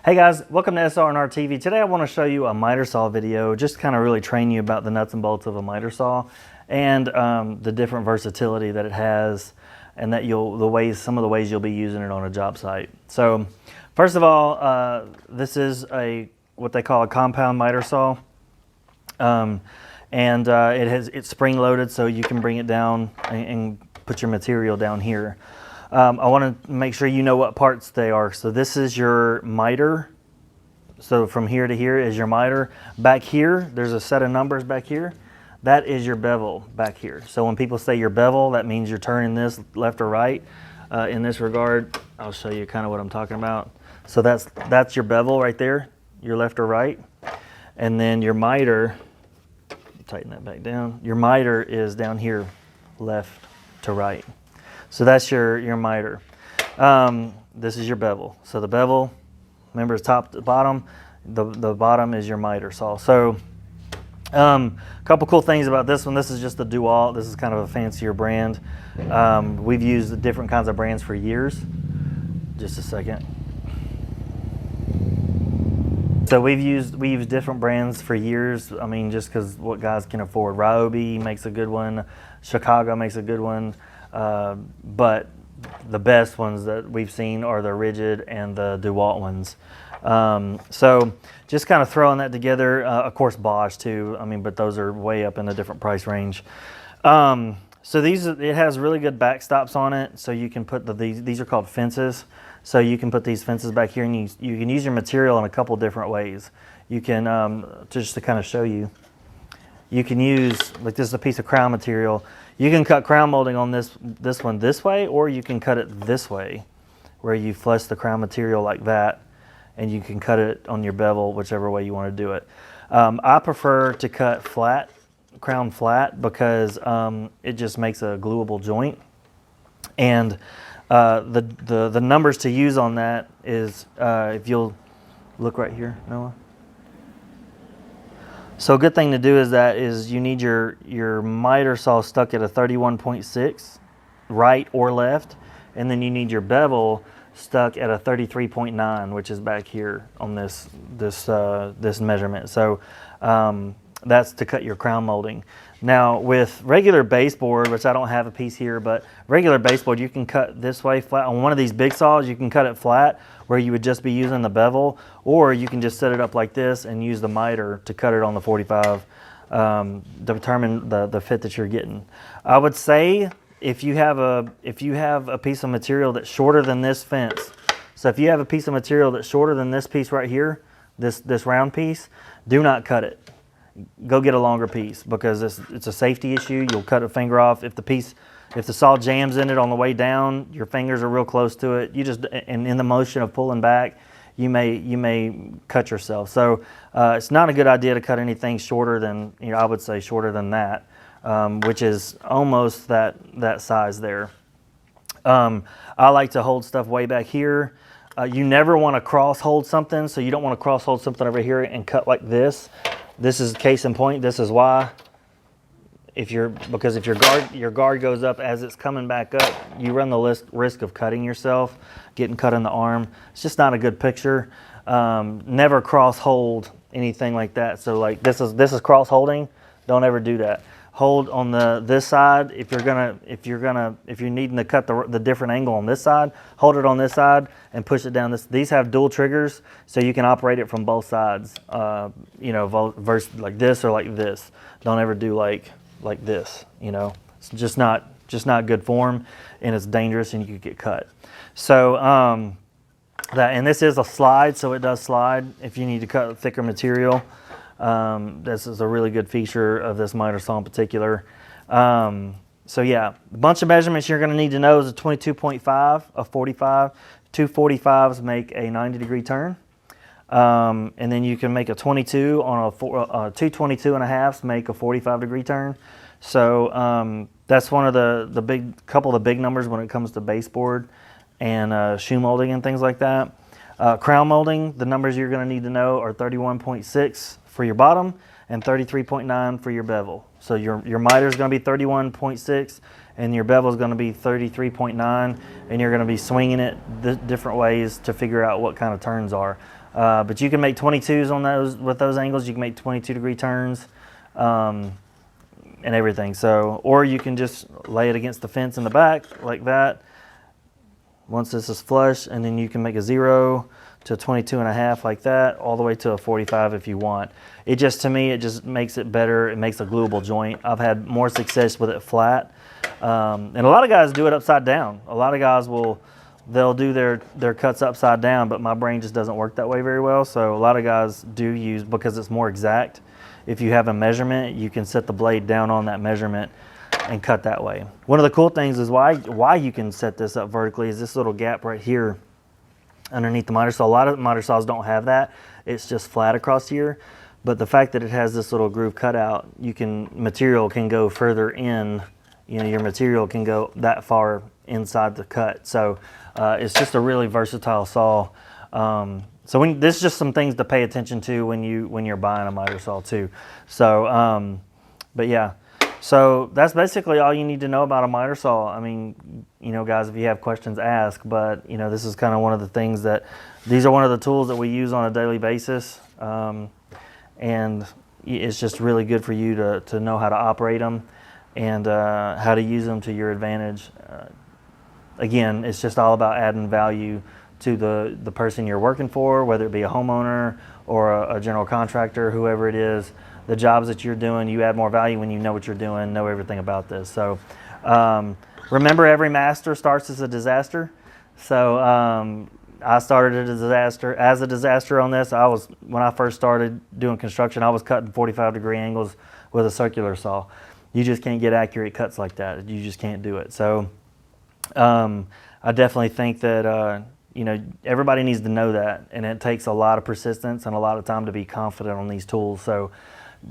Hey guys, welcome to SR&RTV. Today I want to show you a miter saw video, just kind of really train you about the nuts and bolts of a miter saw and the different versatility that it has, and that some of the ways you'll be using it on a job site. So first of all, this is what they call a compound miter saw, it's spring loaded, so you can bring it down and put your material down here. I want to make sure you know what parts they are. So this is your miter. So from here to here is your miter. Back here, there's a set of numbers back here. That is your bevel back here. So when people say your bevel, that means you're turning this left or right. In this regard, I'll show you kind of what I'm talking about. So that's your bevel right there, your left or right. And then your miter, tighten that back down. Your miter is down here, left to right. So that's your miter. This is your bevel. So the bevel, remember, is top to bottom. The bottom is your miter saw. So a couple cool things about this one. This is just the DeWalt. This is kind of a fancier brand. We've used different kinds of brands for years. Just a second. So we used different brands for years. I mean, just because what guys can afford. Ryobi makes a good one. Chicago makes a good one. But the best ones that we've seen are the Rigid and the DeWalt ones. So just kind of throwing that together. Of course, Bosch too. I mean, but those are way up in a different price range. So it has really good backstops on it. So you can put these are called fences. So you can put these fences back here, and you can use your material in a couple different ways. You can, just to kind of show you, you can use, like this is a piece of crown material. You can cut crown molding on this one this way, or you can cut it this way, where you flush the crown material like that, and you can cut it on your bevel, whichever way you want to do it. I prefer to cut flat, crown flat, because it just makes a gluable joint. And the numbers to use on that is, if you'll look right here, Noah. So a good thing to do is you need your miter saw stuck at a 31.6, right or left, and then you need your bevel stuck at a 33.9, which is back here on this measurement. So that's to cut your crown molding. Now with regular baseboard, which I don't have a piece here, but regular baseboard, you can cut this way flat. On one of these big saws, you can cut it flat where you would just be using the bevel, or you can just set it up like this and use the miter to cut it on the 45, determine the fit that you're getting. I would say if you have a piece of material that's shorter than this fence, so if you have a piece of material that's shorter than this piece right here, this round piece, do not cut it. Go get a longer piece, because it's a safety issue. You'll cut a finger off. If the saw jams in it on the way down, your fingers are real close to it. And in the motion of pulling back, you may cut yourself. So it's not a good idea to cut anything shorter than, I would say shorter than that, which is almost that size there. I like to hold stuff way back here. You never want to cross hold something, so you don't want to cross hold something over here and cut like this. This is case in point. This is why. Because if your guard goes up as it's coming back up, you run the risk of cutting yourself, getting cut in the arm. It's just not a good picture. Never cross hold anything like that. So like this is cross holding. Don't ever do that. Hold on this side. If you're needing to cut the different angle on this side, hold it on this side and push it down. These have dual triggers, so you can operate it from both sides. Versus like this or like this. Don't ever do like this. It's just not good form, and it's dangerous, and you could get cut. So and this is a slide, so it does slide if you need to cut thicker material. This is a really good feature of this miter saw in particular. So yeah, a bunch of measurements you're going to need to know is a 22.5, a 45. Two 45s make a 90-degree turn. And then you can make a 22 on two 22.5s make a 45-degree turn. So that's one of the couple of the big numbers when it comes to baseboard and shoe molding and things like that. Crown molding, the numbers you're going to need to know are 31.6 for your bottom and 33.9 for your bevel. So your miter is going to be 31.6 and your bevel is going to be 33.9, and you're going to be swinging it different ways to figure out what kind of turns are. But you can make 22s on those with those angles. You can make 22-degree turns and everything. So, or you can just lay it against the fence in the back like that. Once this is flush, and then you can make a 0 to 22.5 like that, all the way to a 45 if you want. It just, to me, it just makes it better. It makes a gluable joint. I've had more success with it flat. And a lot of guys do it upside down. A lot of guys they'll do their cuts upside down, but my brain just doesn't work that way very well. So a lot of guys do use, because it's more exact. If you have a measurement, you can set the blade down on that measurement and cut that way. One of the cool things is why you can set this up vertically is this little gap right here underneath the miter saw. A lot of miter saws don't have that. It's just flat across here. But the fact that it has this little groove cut out, material can go further in. You know, your material can go that far inside the cut. So it's just a really versatile saw. So this is just some things to pay attention to when you're buying a miter saw too. So, but yeah. So that's basically all you need to know about a miter saw. I mean, you know, guys, if you have questions, ask. But, you know, this is kind of one of the things these are one of the tools that we use on a daily basis. And it's just really good for you to know how to operate them and how to use them to your advantage. Again, it's just all about adding value to the person you're working for, whether it be a homeowner or a general contractor, whoever it is. The jobs that you're doing, you add more value when you know what you're doing, know everything about this. So remember, every master starts as a disaster. So I started as a disaster on this. When I first started doing construction, I was cutting 45-degree angles with a circular saw. You just can't get accurate cuts like that. You just can't do it. So I definitely think that you know, everybody needs to know that, and it takes a lot of persistence and a lot of time to be confident on these tools. So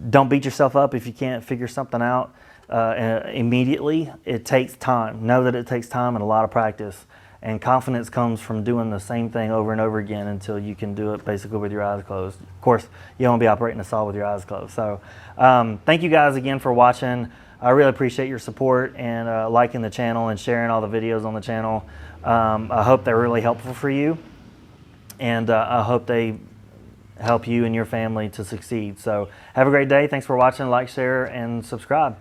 don't beat yourself up if you can't figure something out immediately. It takes time. Know that it takes time and a lot of practice. And confidence comes from doing the same thing over and over again until you can do it basically with your eyes closed. Of course, you don't want to be operating a saw with your eyes closed. So thank you guys again for watching. I really appreciate your support and liking the channel and sharing all the videos on the channel. I hope they're really helpful for you. And I hope they help you and your family to succeed. So have a great day. Thanks for watching. Like, share, and subscribe.